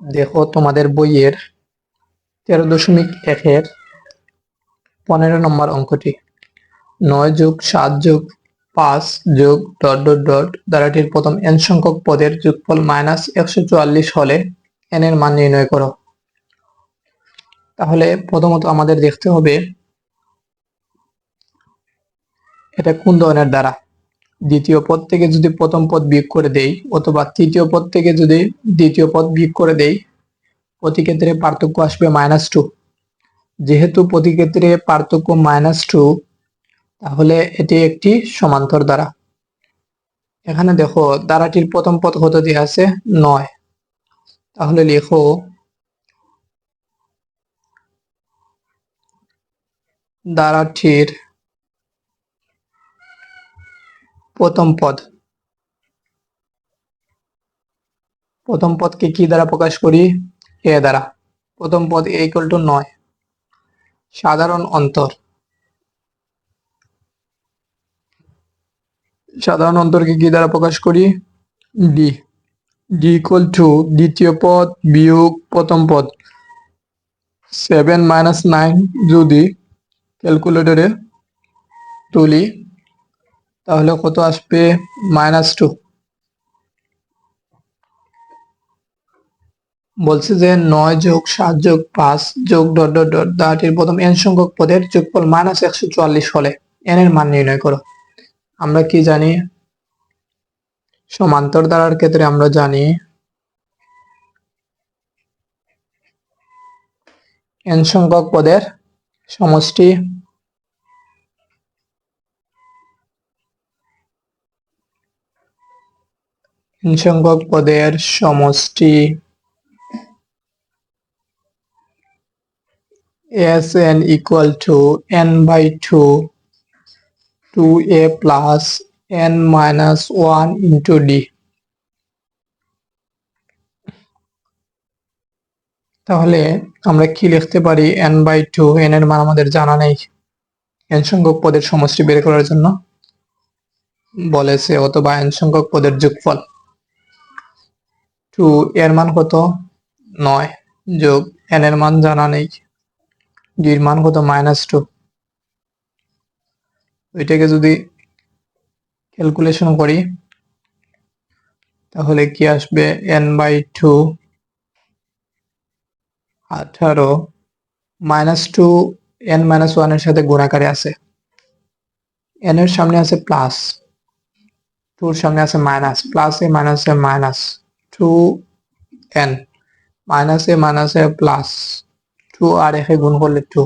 দেখো তোমাদের বইয়ের 13.1-এর 15 নম্বর অঙ্কটি 9+7+5+ ... ধারাটির প্রথম n সংখ্যক পদের যোগফল -144 হলে n এর মান নির্ণয় করো। তাহলে প্রথমত আমাদের দেখতে হবে এটা কোন ধরনের দ্বারা। দ্বিতীয় পদ থেকে যদি প্রথম পদ বিয়োগ করে দেই অথবা তৃতীয় পদ থেকে যদি দ্বিতীয় পদ বিয়োগ করে দেই, প্রতি ক্ষেত্রে পার্থক্য আসবে -2। যেহেতু প্রতি ক্ষেত্রে পার্থক্য -2, তাহলে এটি একটি সমান্তর দ্বারা। এখানে দেখো দ্বারাটির প্রথম পদ কত দেওয়া আছে? 9। তাহলে লেখো দ্বারাটির প্রথম পদ। প্রথম পদকে কি দ্বারা প্রকাশ করি? এ দ্বারা। প্রথম পদ a = 9। সাধারণ অন্তর। সাধারণ অন্তরকে কি দ্বারা প্রকাশ করি? d। d = দ্বিতীয় পদ বিয়োগ প্রথম পদ। 7 - 9 যদি ক্যালকুলেটরে তুলি তাহলে কত আসবে? -2। বলছে যে 9+7+5+ ... ধারাটির প্রথম n সংখ্যক পদের যোগফল -144 হলে n এর মান নির্ণয় করো। আমরা কি জানি? সমান্তর ধারার ক্ষেত্রে আমরা জানি n সংখ্যক পদের সমষ্টি Sn = n/2 2a plus n minus 1 into d। তাহলে আমরা কি লিখতে পারি? n/2, n এর মান আমাদের জানা নেই। n সংখ্যক পদের সমষ্টি বের করার জন্য বলেছে, অথবা n সংখ্যক পদের যোগফল। 2 এর মান কত? 9 যোগ n এর মান জানা নেই, d এর মান কত? -2। ওইটাকে যদি ক্যালকুলেশন করি তাহলে কি আসবে? n/2 18 -2 n - 1 এর সাথে গুণাকারে আছে। n এর সামনে আছে প্লাস, 2 এর সামনে আছে মাইনাস, প্লাস এ মাইনাসে মাইনাস 2n, মাইনাসে মাইনাসে প্লাস 2 আর 1 গুণ করলে 2।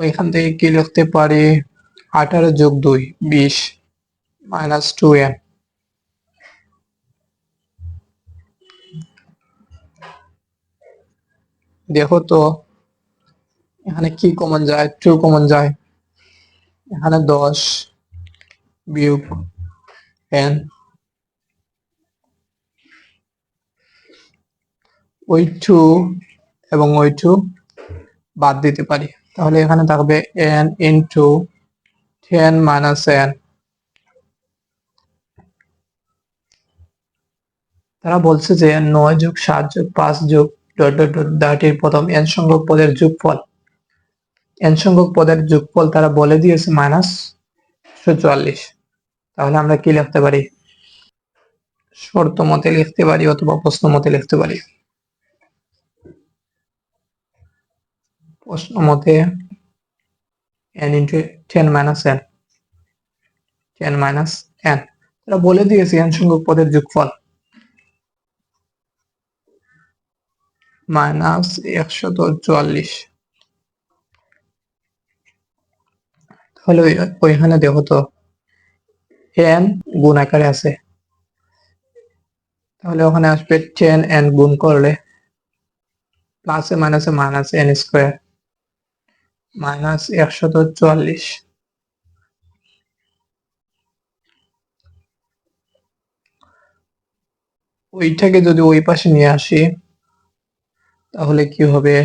ওইখান থেকে কি লিখতে পারি? 18 যোগ 2 20 -2n। দেখো তো এখানে কি কমন যায়? 2 কমন যায়। এখানে 10 বিয়োগ n, ওই 2 এবং ওই 2 বাদ দিতে পারি। তাহলে এখানে থাকবে n into 10 minus n। তারা বলছে যে 9+7+5+ ... ধারাটির প্রথম n সংখ্যক পদের যোগফল। n সংখ্যক পদের যোগফল তারা বলে দিয়েছে -144। তাহলে আমরা কি লিখতে পারি? শর্ত মতে লিখতে পারি অথবা প্রশ্ন মতে লিখতে পারি। প্রশ্ন মতে n into 10 minus n, 10 minus n। তারা বলে দিয়েছে n সংখ্যক পদের যোগফল -144। তাহলে ওইখানে দেখো তো n গুণ আকারে আছে, তাহলে ওখানে আসবে 10n গুণ করলে প্লাসে মাইনাসে মাইনাস n স্কোয়ার -144। ওইটাকে যদি ওই পাশে নিয়ে আসি তাহলে কি হবে?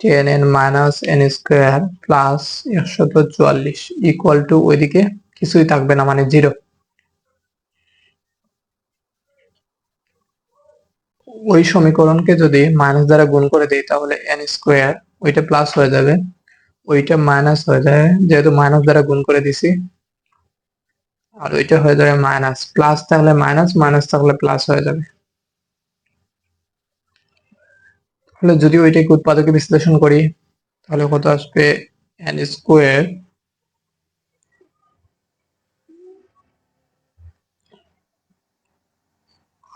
10n minus n square plus 144 equal to ওইদিকে কিছুই থাকবে না, মানে 0। ওই সমীকরণকে যদি মাইনাস দ্বারা গুণ করে দেই তাহলে এন স্কোয়ার, ওইটা প্লাস হয়ে যাবে, ওইটা মাইনাস হয়ে যাবে যেহেতু মাইনাস দ্বারা গুণ করে দিছি, আর ওইটা হয়ে যাবে মাইনাস, প্লাস থাকলে মাইনাস, মাইনাস থাকলে প্লাস হয়ে যাবে। তাহলে যদি ওইটাকে উৎপাদকে বিশ্লেষণ করি তাহলে কত আসবে, এন স্কোয়ার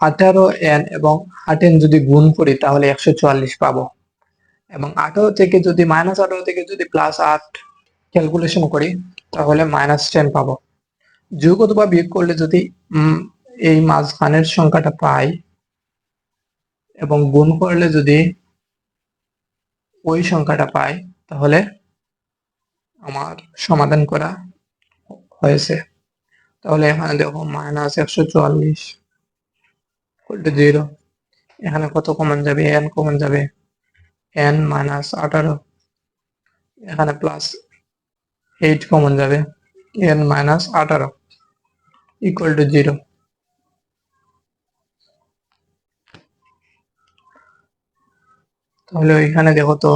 18n এবং 8n যদি গুণ করি তাহলে 144 পাবো, এবং 18 থেকে যদি -18 থেকে যদি +8 ক্যালকুলেশন করি তাহলে -10 পাবো। যোগ অথবা বিয়োগ করলে যদি এই মাঝখানের সংখ্যাটা পাই এবং গুণ করলে যদি ওই সংখ্যাটা পাই তাহলে আমার সমাধান করা হয়েছে। তাহলে এখানে দেখো -144 0, এখানে কত কমন যাবে, n কমন যাবে, n -18, এখানে +8 কমন যাবে, n -18 = 0। তাহলে এখানে দেখো তো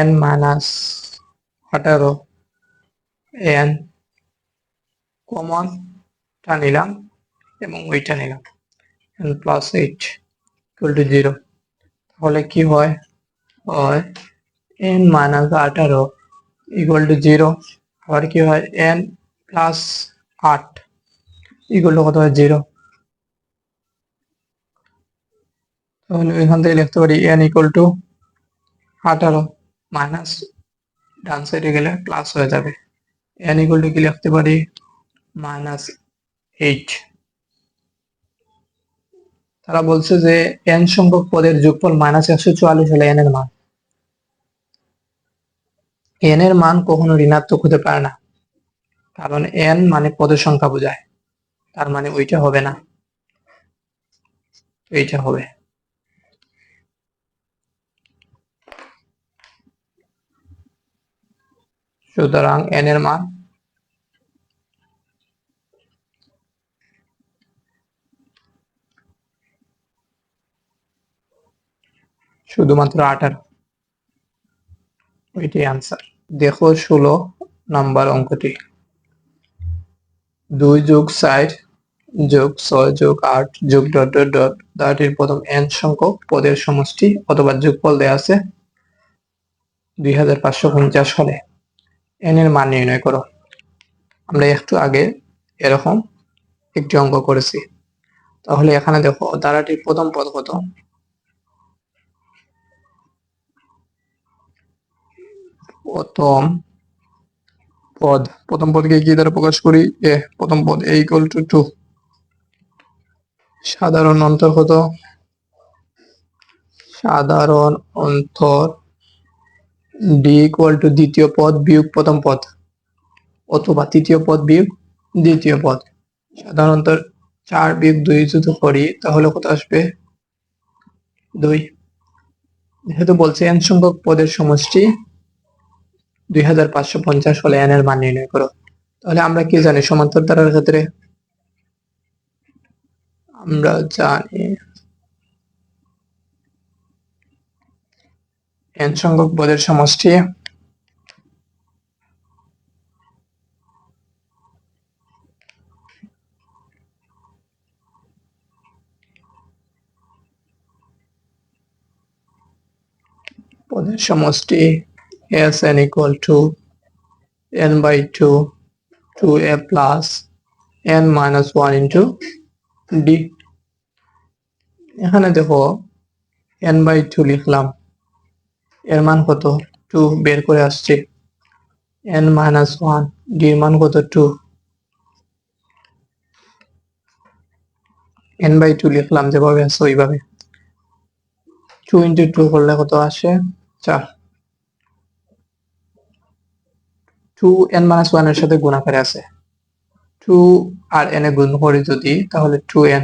n -18, n কমনটা নিলাম এবং ওইটা নিলাম, n +8 = 0। তাহলে কি হয়, n -18 = 0, আবার কি হয়, n +8 কত হয়, 0। তাহলে এখান থেকে লিখতে পারি n = 18 মাইনাস ডান সাইডে গেলে প্লাস হয়ে যাবে, n = কি লিখতে পারি, -8। তারা বলছে যে n সংখ্যক পদের যোগফল -144 হলে n এর মান, n এর মান কখনো ঋণাত্মক হতে পারে না, কারণ n মানে পদের সংখ্যা বোঝায়, তার মানে ওইটা হবে না, এইটা হবে। সুতরাং n এর মান শুধুমাত্র 18, ওইটাই আনসার। দেখো 16 নাম্বার অঙ্কটি, 2 + 4 + 6 + 8 + ... এর প্রথম n সংখ্যক পদের সমষ্টি অথবা যোগফল দেয়া আছে 2550 হলে n এর মান নির্ণয় করো। আমরা একটু আগে এরকম একটি অঙ্ক করেছি। তাহলে এখানে দেখো ধারাটির প্রথম পদ কত, প্রথম পদকে কি দ্বারা প্রকাশ করি, প্রথম পদ a = 2, সাধারণ অন্তর কত, সাধারণ অন্তর d = দ্বিতীয় পদ বিয়োগ প্রথম পদ অথবা তৃতীয় পদ বিয়োগ দ্বিতীয় পদ। সাধারণ অন্তর 4 - 2 যদি করি তাহলে কত আসবে, 2। যেহেতু বলছে n সংখ্যক পদের সমষ্টি 2550 হলে n এর মান নির্ণয় করো, তাহলে আমরা কি জানি সমান্তর ধারার ক্ষেত্রে, আমরা জানি n সংখ্যক পদের সমষ্টি Sn = n/2 2a plus n - 1 into d। এখানে দেখো n/2 লিখলাম, এর মান কত, 2 বের করে আসছে, n - 1 d এর মান কত, 2, n/2 লিখলাম যেভাবে আছে ওইভাবে, 2 × 2 করলে কত আসে, 4। 2 n - 1 এর সাথে গুণ আকারে আছে, 2 আর n এ গুণ করি যদি তাহলে 2n,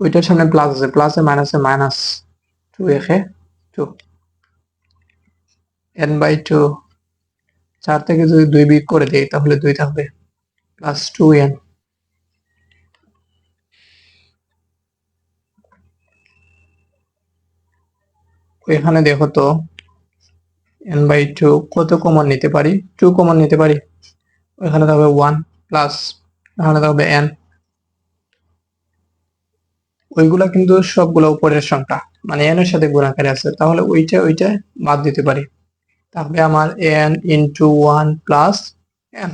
ওইটার সামনে প্লাস আছে, প্লাসে মাইনাসে মাইনাস, 2 একে 2, n/2, 4 থেকে যদি 2 বিয়োগ করে দেই তাহলে 2 থাকবে, প্লাস 2n। এখানে দেখো তো n/2 কত কমন নিতে পারি, 2 কমন নিতে পারি। এখানে থাকবে 1 প্লাস এখানে থাকবে n। ওইগুলা কিন্তু সবগুলো উপরের সংখ্যা, মানে n এর সাথে গুণাকারে আছে, তাহলে ওইটা বাদ দিতে পারি। থাকবে আমার n ইন্টু 1 প্লাস n।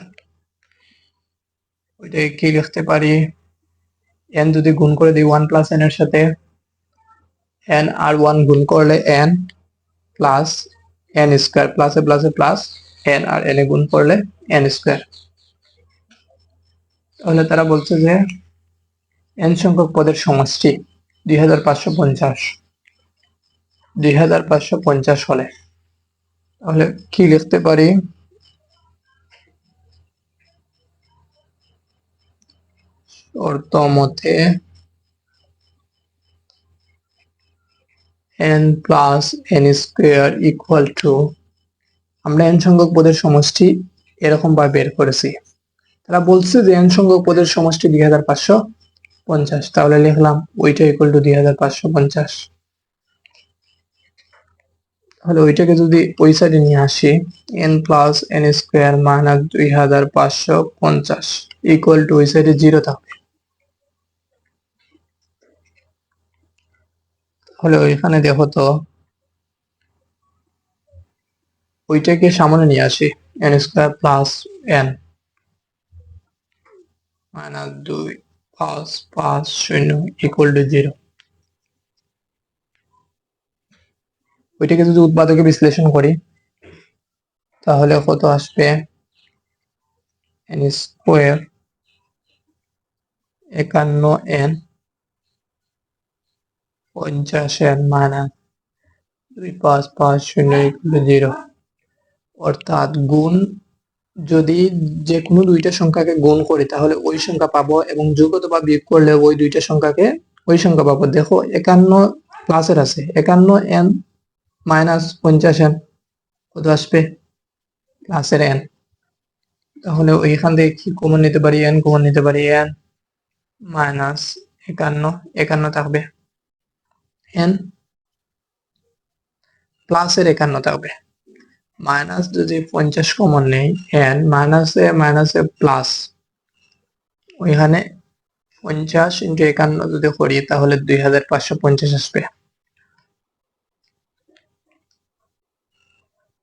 ওইটাকে কি লিখতে পারি, n যদি গুণ করে দিই 1 প্লাস n এর সাথে, n আর 1 গুণ করলে n প্লাস n স্কয়ার, প্লাসে প্লাসে প্লাস, n আর n এ গুণ করলে n স্কয়ার। তাহলে তারা বলছে যে n সংখ্যক পদের সমষ্টি 2550 2550 হলে, তাহলে কি লিখতে পারি, শর্ত মতে n plus n square equal to, আমরা n সংখ্যক পদের সমষ্টি এরকম ভাবে বের করেছি। তারা বলছে যে n সংখ্যক পদের সমষ্টি 2550, তাহলে লিখলাম ওইটা ইকুয়াল টু 2550। তাহলে ওইটাকে যদি ওই সাইডে নিয়ে আসি, n plus n square minus 2550 equal to ওই সাইডে 0 থাকবে। তাহলে ওইখানে দেখো তো ওইটাকে সামনে নিয়ে আসি, n square plus n minus 2550 equal to 0। ওইটাকে যদি উৎপাদকে বিশ্লেষণ করি তাহলে কত আসবে, n square 51n 50n minus 2550 equal to 0। অর্থাৎ গুণ, যদি যে কোনো দুইটা সংখ্যাকে গুণ করি তাহলে ওই সংখ্যা পাবো, এবং যোগ অথবা বিয়োগ করলে ওই দুইটা সংখ্যাকে ওই সংখ্যা পাবো। দেখো 51 প্লাসের আছে, 51n মাইনাস 50n কত আসবে, প্লাসের n। তাহলে ওইখান থেকে কি কমন নিতে পারি, n কমন নিতে পারি, n মাইনাস 51 থাকবে, n প্লাসের 51 থাকবে, মাইনাস যদি 50 কমন নেই, n মাইনাসে মাইনাসে প্লাস, ওইখানে 50 ইন্টু 51 যদি করি তাহলে 2550 আসবে।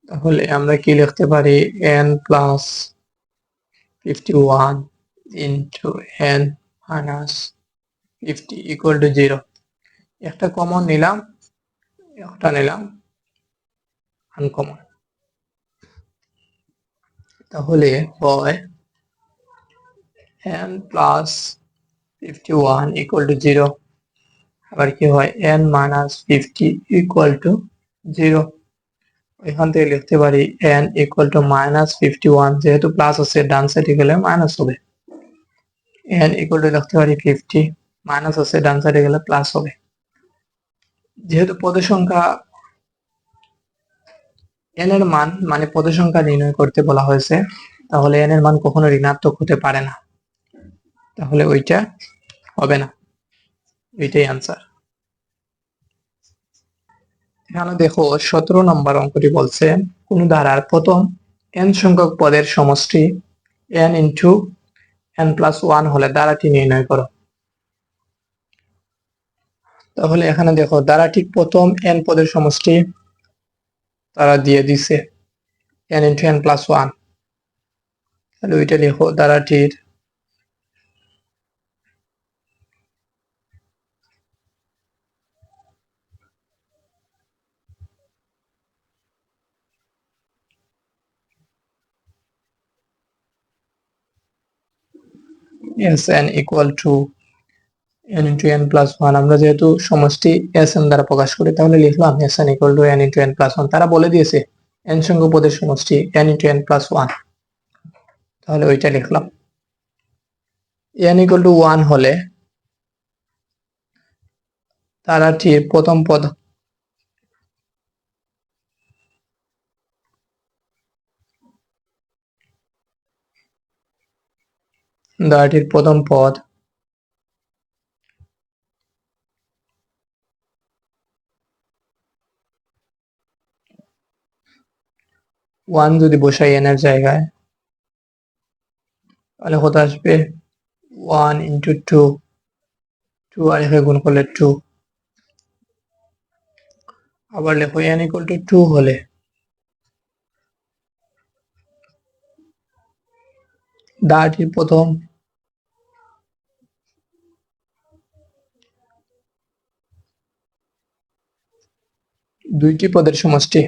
তাহলে আমরা কি লিখতে পারি, n plus 51 into n minus 50 equal to 0। একটা কমন নিলাম, একটা নিলাম আনকমন, তাহলে হয় n প্লাস 51 ইকুয়াল টু 0, আবার কি হয় n মাইনাস 50 ইকুয়াল টু 0। এখান থেকে লিখতে পারি n ইকুয়াল টু মাইনাস 51, যেহেতু প্লাস আছে ডান সাইডে গেলে মাইনাস হবে, n ইকুয়াল টু লিখতে পারি 50, মাইনাস আছে ডান সাইডে গেলে প্লাস হবে। যেহেতু পদের সংখ্যা n এর মান মানে পদের সংখ্যা নির্ণয় করতে বলা হয়েছে, তাহলে n এর মান কখনো ঋণাত্মক হতে পারে না, তাহলে ওইটা হবে না, ওইটাই আনসার। এখানে দেখো 17 নম্বর অঙ্কটি বলছে কোন ধারার প্রথম n সংখ্যক পদের সমষ্টি n ইন্টু n প্লাস 1 হলে ধারাটি নির্ণয় করো। তাহলে এখানে দেখো ধারাটির প্রথম n পদের সমষ্টি তারা দিয়ে দিছে n ইন্টু n প্লাস 1, তাহলে ওইটা লিখো ধারাটির Sn equal to n into n plus 1। আমরা যেহেতু সমষ্টি Sn দ্বারা প্রকাশ করি তাহলে লিখলাম Sn equal to n into n plus 1। তারা বলে দিয়েছে n সংখ্যক পদের সমষ্টি n ইন্টু n প্লাস 1, তাহলে ওইটা লিখলাম। n ইকুয়াল টু 1 হলে ধারাটির প্রথম পদ ধারাটির প্রথম পদ 1 যদি বসাই n এর জায়গায় তাহলে কত আসবে 1 ইন্টু 2, 2 আর এখানে গুণ করলে 2। আবার লেখো n ইকুয়াল টু 2 হলে দ্বারাটির প্রথম দুইটি পদের সমষ্টি।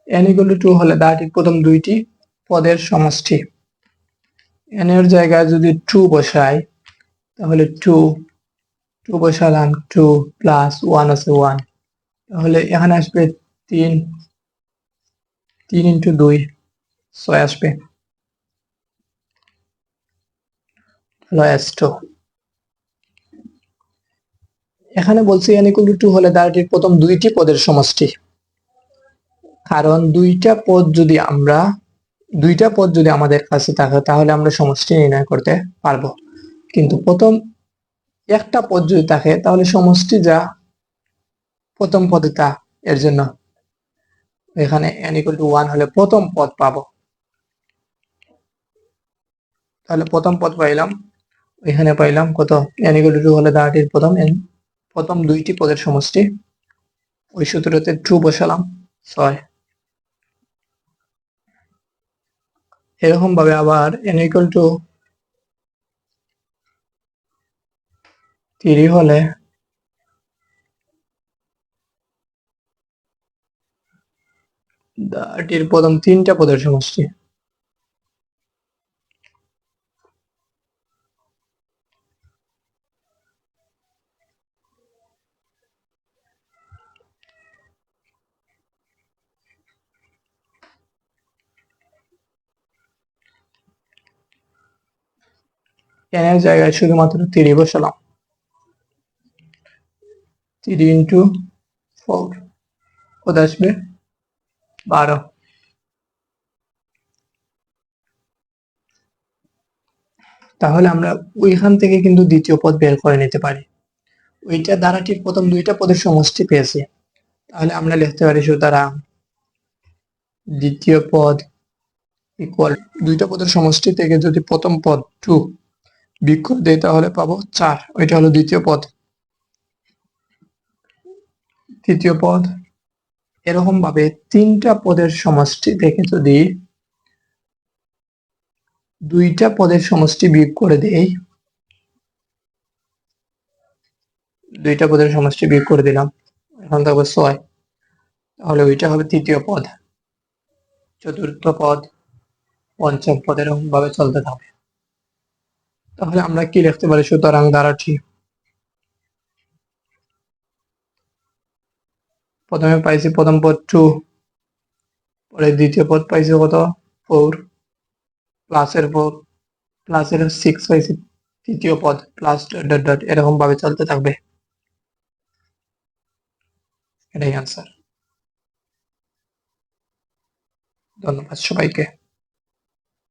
n ইকুয়াল টু 2 হলে দ্বারাটির প্রথম দুইটি পদের সমষ্টি। n এর জায়গায় যদি 2 বসাই তাহলে 2 বসালাম, 2 প্লাস 1 আছে 1, তাহলে এখানে আসবে 3, 3 ইন্টু 2 6 আসবে, লয়েস্ট। এখানে বলছি n ইকুয়াল টু 2 হলে দ্বারাটির প্রথম দুইটি পদের সমষ্টি, কারণ দুইটা পদ যদি আমাদের কাছে থাকে তাহলে আমরা সমষ্টি নির্ণয় করতে পারবো, কিন্তু প্রথম একটা পদ যদি থাকে তাহলে সমষ্টি যা প্রথম পদে তা, এর জন্য এখানে n ইকুয়াল টু 1 হলে প্রথম পদ পাবো। তাহলে প্রথম পদ পাইলাম, এখানে পাইলাম কত, n ইকুয়াল টু 2 হলে দ্বারাটির প্রথম দুইটি পদের সমষ্টি। ওই সূত্রতে 2 বসালাম, 6। এরকম ভাবে আবার n ইকুয়াল টু 3 হলে দ্বারাটির প্রথম তিনটা পদের সমষ্টি। n এর জায়গায় শুধুমাত্র 3 বসালাম, 3 ইন্টু 4 কত আসবে 12। তাহলে আমরা ওইখান থেকে কিন্তু দ্বিতীয় পদ বের করে নিতে পারি। ওইটা দ্বারাটির প্রথম দুইটা পদের সমষ্টি পেয়েছি, তাহলে আমরা লিখতে পারি সুতরাং দ্বিতীয় পদ ইকুয়াল দুইটা পদের সমষ্টি থেকে যদি প্রথম পদ 2 বিয়োগ করে দেই তাহলে পাবো 4, ওইটা হলো দ্বিতীয় পদ। তৃতীয় পদ, এরকম ভাবে তিনটা পদের সমষ্টি থেকে যদি দুইটা পদের সমষ্টি বিয়োগ করে দেই, দুইটা পদের সমষ্টি বিয়োগ করে দিলাম, এখন থাকবে 6, তাহলে ওইটা হবে তৃতীয় পদ। চতুর্থ পদ, পঞ্চম পদ, এরকম ভাবে চলতে থাকে। তাহলে আমরা কি লিখতে পারি, সুতরাং দ্বারাটি প্রথমে পাইছি প্রথম পদ 2, পরে দ্বিতীয় পদ পাইছি কত 4, প্লাসের 4 প্লাসের 6 পাইছি তৃতীয় পদ, প্লাস ডট ডট ডট এরকম ভাবে চলতে থাকবে। এটাই আনসার। ধন্যবাদ সবাইকে।